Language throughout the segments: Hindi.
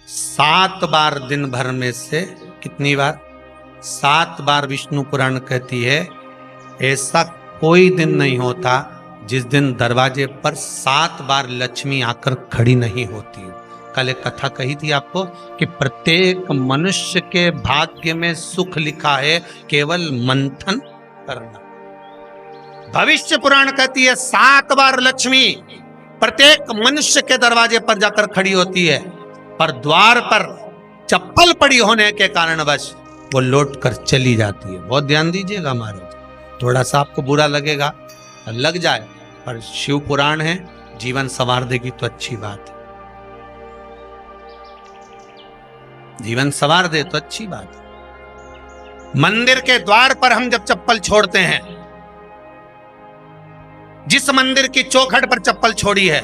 7 बार दिन भर में से कितनी बार? 7 बार विष्णु पुराण कहती है ऐसा कोई दिन नहीं होता जिस दिन दरवाजे पर 7 बार लक्ष्मी आकर खड़ी नहीं होती। कल एक कथा कही थी आपको कि प्रत्येक मनुष्य के भाग्य में सुख लिखा है, केवल मंथन करना। भविष्य पुराण कहती है 7 बार लक्ष्मी प्रत्येक मनुष्य के दरवाजे पर जाकर खड़ी होती है, पर द्वार पर चप्पल पड़ी होने के कारणवश वो लौट कर चली जाती है। बहुत ध्यान दीजिएगा महाराज, थोड़ा सा आपको बुरा लगेगा, लग जाए, पर शिव पुराण है, जीवन संवार देगी तो अच्छी बात है, जीवन संवार दे तो अच्छी बात है। मंदिर के द्वार पर हम जब चप्पल छोड़ते हैं, जिस मंदिर की चौखट पर चप्पल छोड़ी है,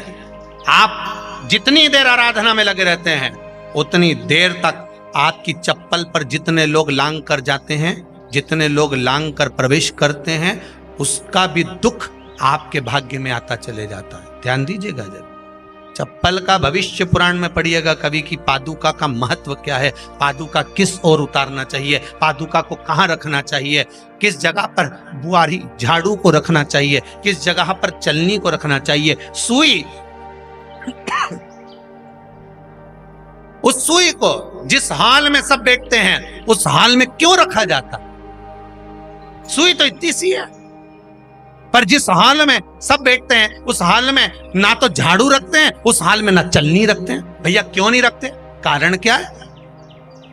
आप जितनी देर आराधना में लगे रहते हैं उतनी देर तक आपकी चप्पल पर जितने लोग लांग कर जाते हैं, जितने लोग लांग कर प्रवेश करते हैं, उसका भी दुख आपके भाग्य में आता चले जाता है। ध्यान दीजिएगा जरा, चप्पल का भविष्य पुराण में पढ़िएगा कभी कि पादुका का महत्व क्या है, पादुका किस ओर उतारना चाहिए, पादुका को कहाँ रखना चाहिए, किस जगह पर बुआरी झाड़ू को रखना चाहिए, किस जगह पर चलनी को रखना चाहिए, सुई उस सुई को जिस हाल में सब बैठते हैं उस हाल में क्यों रखा जाता? सुई तो इतनी सी है, पर जिस हाल में सब बैठते हैं उस हाल में ना तो झाड़ू रखते हैं, उस हाल में ना चलनी रखते हैं। भैया क्यों नहीं रखते? कारण क्या है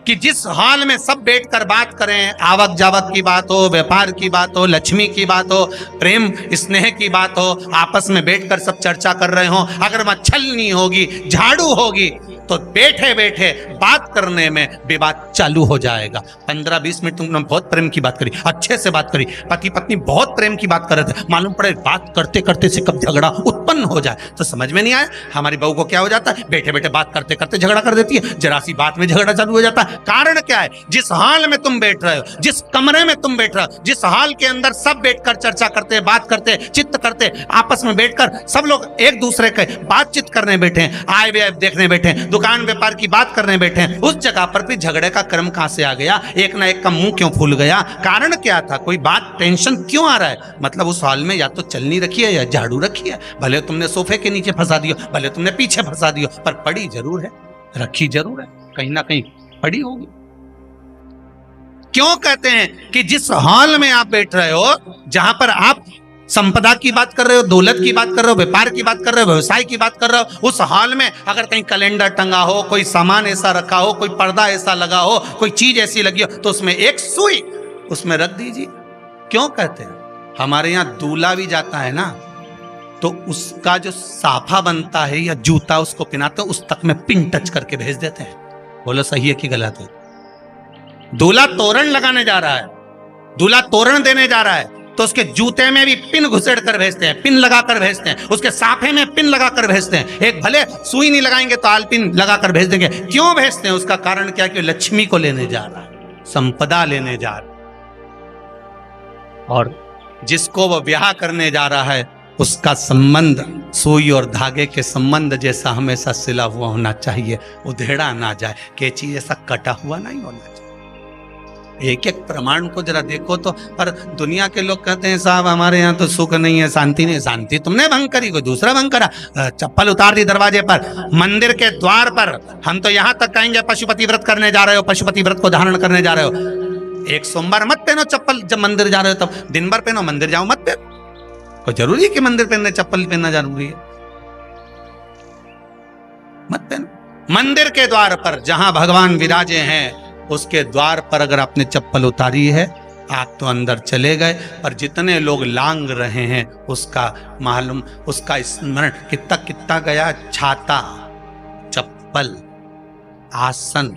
कि जिस हाल में सब बैठकर बात करें, आवक जावक की बात हो, व्यापार की बात हो, लक्ष्मी की बात हो, प्रेम स्नेह की बात हो, आपस में बैठकर सब चर्चा कर रहे हो, अगर वहां छलनी होगी, झाड़ू होगी, तो बैठे बैठे बात करने में विवाद चालू हो जाएगा। 15-20 मिनट तुमने बहुत प्रेम की बात करी, अच्छे से बात करी, पति पत्नी बहुत प्रेम की बात कर रहे थे, मालूम पड़े बात करते करते से कब झगड़ा उत्पन्न हो जाए तो समझ में नहीं आया। हमारी बहू को क्या हो जाता है, बैठे बैठे बात करते करते झगड़ा कर देती है, जरा सी बात में झगड़ा चालू हो जाता है। कारण क्या है? जिस हाल में तुम बैठ रहे हो, जिस कमरे में तुम बैठ रहे हो, जिस हाल के अंदर सब बैठकर चर्चा करते, बात करते, चित्त करते, आपस में बैठकर सब लोग एक दूसरे के बातचीत करने बैठे हैं, आए व्यय देखने बैठे हैं, दुकान व्यापार की बात करने बैठे हैं, उस जगह पर भी झगड़े का क्रम कहां से आ गया? एक ना एक का मुंह क्यों फूल गया? कारण क्या था? कोई बात टेंशन क्यों आ रहा है? मतलब उस हाल में या तो चलनी रखी है या झाड़ू रखी है, भले तुमने सोफे के नीचे फंसा दियो, भले तुमने पीछे फंसा दियो, पर पड़ी जरूर है, रखी जरूर है, कहीं ना कहीं पड़ी होगी। क्यों कहते हैं कि जिस हाल में आप बैठ रहे हो, जहां पर आप संपदा की बात कर रहे हो, दौलत की बात कर रहे हो, व्यापार की बात कर रहे हो, व्यवसाय की बात कर रहे हो, उस हाल में अगर कहीं कैलेंडर टंगा हो, कोई सामान ऐसा रखा हो, कोई पर्दा ऐसा लगा हो, कोई चीज ऐसी लगी हो, तो उसमें एक सुई उसमें रख दीजिए। क्यों कहते हैं? हमारे यहाँ दूल्हा भी जाता है ना, तो उसका जो साफा बनता है या जूता उसको पहनाते हैं, उस तक में पिन टच करके भेज देते हैं। बोलो सही है कि गलत है? दूल्हा तोरण लगाने जा रहा है, दूल्हा तोरण देने जा रहा है, तो उसके जूते में भी पिन घुसेड़ कर भेजते हैं, पिन लगा कर भेजते हैं, उसके साफे में पिन लगा कर भेजते हैं। एक भले सुई नहीं लगाएंगे तो आल पिन लगा कर भेज देंगे। क्यों भेजते हैं? उसका कारण क्या? कि लक्ष्मी को लेने जा रहा है, संपदा लेने जा रहा है, और जिसको वो ब्याह करने जा रहा है उसका संबंध सुई और धागे के संबंध जैसा हमेशा सिला हुआ होना चाहिए, उधेड़ा ना जाए, कैची जैसा कटा हुआ नहीं होना चाहिए। एक एक प्रमाण को जरा देखो तो। पर दुनिया के लोग कहते हैं साहब हमारे यहाँ तो सुख नहीं है, शांति नहीं। शांति तुमने भंग करी, कोई दूसरा भंग करा। चप्पल उतार दी दरवाजे पर, मंदिर के द्वार पर। हम तो यहाँ तक कहेंगे पशुपति व्रत करने जा रहे हो, पशुपति व्रत को धारण करने जा रहे हो, एक सोमवार मत पहनो चप्पल। जब मंदिर जा रहे हो तब दिन भर पहनो, मंदिर जाओ मत पहनो। कोई जरूरी है कि मंदिर पहनने चप्पल पहनना जरूरी है? मत पहनो। मंदिर के द्वार पर जहां भगवान विराजे हैं उसके द्वार पर अगर आपने चप्पल उतारी है, आप तो अंदर चले गए, पर जितने लोग लांग रहे हैं उसका मालूम, उसका स्मरण कितना कितना गया। छाता, चप्पल, आसन,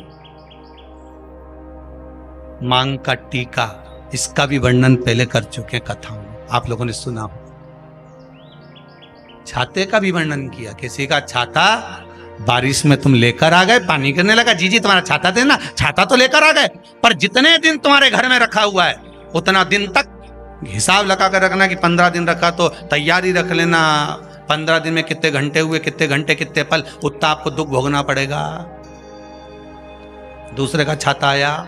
मांग का टीका, इसका भी वर्णन पहले कर चुके कथाओं में, आप लोगों ने सुना हो। छाते का भी वर्णन किया। किसी का छाता बारिश में तुम लेकर आ गए, पानी गिरने लगा, जी तुम्हारा छाता देना, छाता तो लेकर आ गए, पर जितने दिन तुम्हारे घर में रखा हुआ है उतना दिन तक हिसाब लगा कर रखना कि 15 दिन रखा तो तैयारी रख लेना। 15 दिन में कितने घंटे हुए, कितने घंटे कितने पल, उतना आपको दुख भोगना पड़ेगा। दूसरे का छाता आया।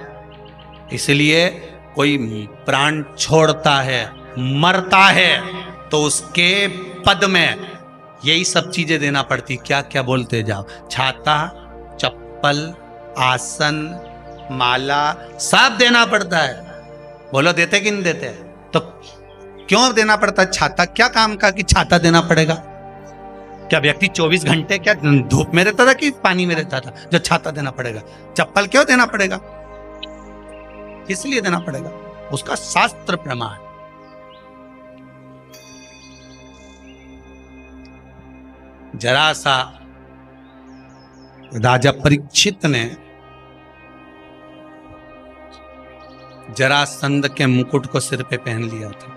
इसलिए कोई प्राण छोड़ता है, मरता है, तो उसके पद में यही सब चीजें देना पड़ती। क्या क्या बोलते जाओ, छाता, चप्पल, आसन, माला, सब देना पड़ता है। बोलो देते कि नहीं देते? तो क्यों देना पड़ता है छाता? क्या काम का कि छाता देना पड़ेगा? क्या व्यक्ति 24 घंटे क्या धूप में रहता था कि पानी में रहता था जो छाता देना पड़ेगा? चप्पल क्यों देना पड़ेगा? इसलिए देना पड़ेगा, उसका शास्त्र प्रमाण। जरा सा राजा परीक्षित ने जरासंध के मुकुट को सिर पे पहन लिया था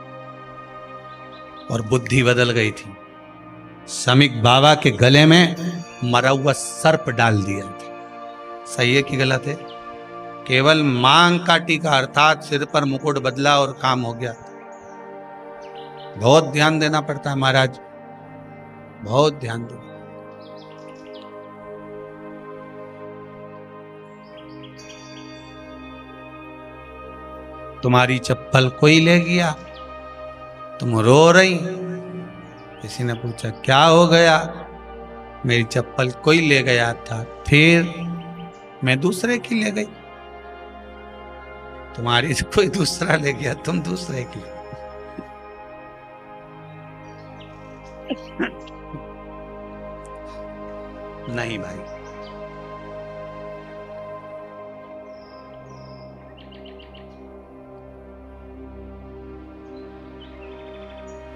और बुद्धि बदल गई थी। समीक बाबा के गले में मरा हुआ सर्प डाल दिया था। सही है कि गलत है? केवल मांग काटी का अर्थात सिर पर मुकुट बदला और काम हो गया। बहुत ध्यान देना पड़ता है महाराज, बहुत ध्यान दो। तुम्हारी चप्पल कोई ले गया, तुम रो रही। किसी ने पूछा क्या हो गया? मेरी चप्पल कोई ले गया था, फिर मैं दूसरे की ले गई। तुम्हारी कोई दूसरा ले गया, तुम दूसरे की। नहीं भाई,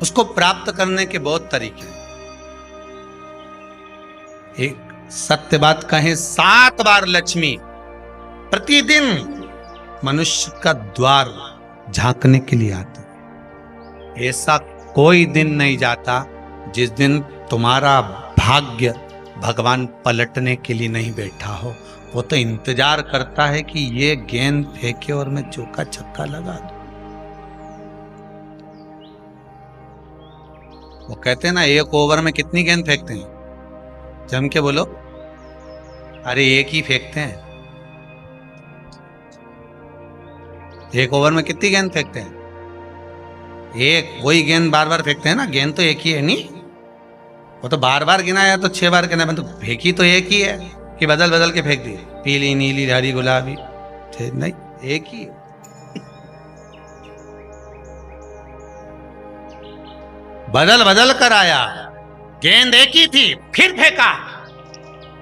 उसको प्राप्त करने के बहुत तरीके हैं। एक सत्य बात कहें, 7 बार लक्ष्मी प्रतिदिन मनुष्य का द्वार झांकने के लिए आती है। ऐसा कोई दिन नहीं जाता जिस दिन तुम्हारा भाग्य भगवान पलटने के लिए नहीं बैठा हो। वो तो इंतजार करता है कि ये गेंद फेंके और मैं चौका छक्का लगा दूं। वो कहते हैं ना, एक ओवर में कितनी गेंद फेंकते हैं? जम के बोलो। अरे एक ही फेंकते हैं। एक ओवर में कितनी गेंद फेंकते हैं? एक। वही गेंद बार बार फेंकते हैं ना, गेंद तो एक ही है नहीं। वो तो बार बार गिनाया तो 6 बार गिना, तो फेंकी तो एक ही है कि बदल बदल के फेंक दी, पीली नीली हरी गुलाबी? नहीं, एक ही है। बदल बदल कर आया, गेंद एक ही थी, फिर फेंका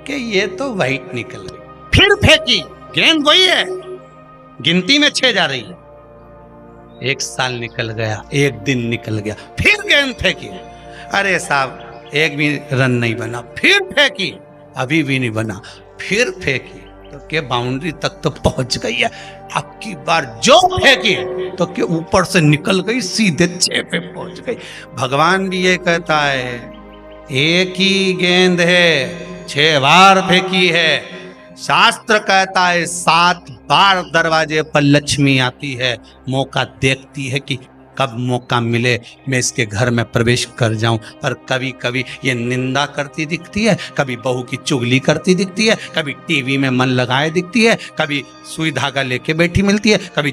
कि ये तो वाइट निकल गई, फिर फेंकी, गेंद वही है, गिनती में 6 जा रही है। 1 साल निकल गया, 1 दिन निकल गया, फिर गेंद फेंकी। अरे साहब, एक भी रन नहीं बना, फिर फेंकी, अभी भी नहीं बना, फिर फेंकी तो के बाउंड्री तक तो पहुंच गई है। अब की बार जो फेंकी तो के ऊपर से निकल गई, सीधे 6 पे पहुंच गई। भगवान भी ये कहता है, एक ही गेंद है, 6 बार फेंकी है। शास्त्र कहता है 7 बार दरवाजे पर लक्ष्मी आती है, मौका देखती है कि कब मौका मिले मैं इसके घर में प्रवेश कर जाऊं। पर कभी कभी ये निंदा करती दिखती है, कभी बहू की चुगली करती दिखती है, कभी टीवी में मन लगाए दिखती है, कभी सुई धागा लेके बैठी मिलती है, कभी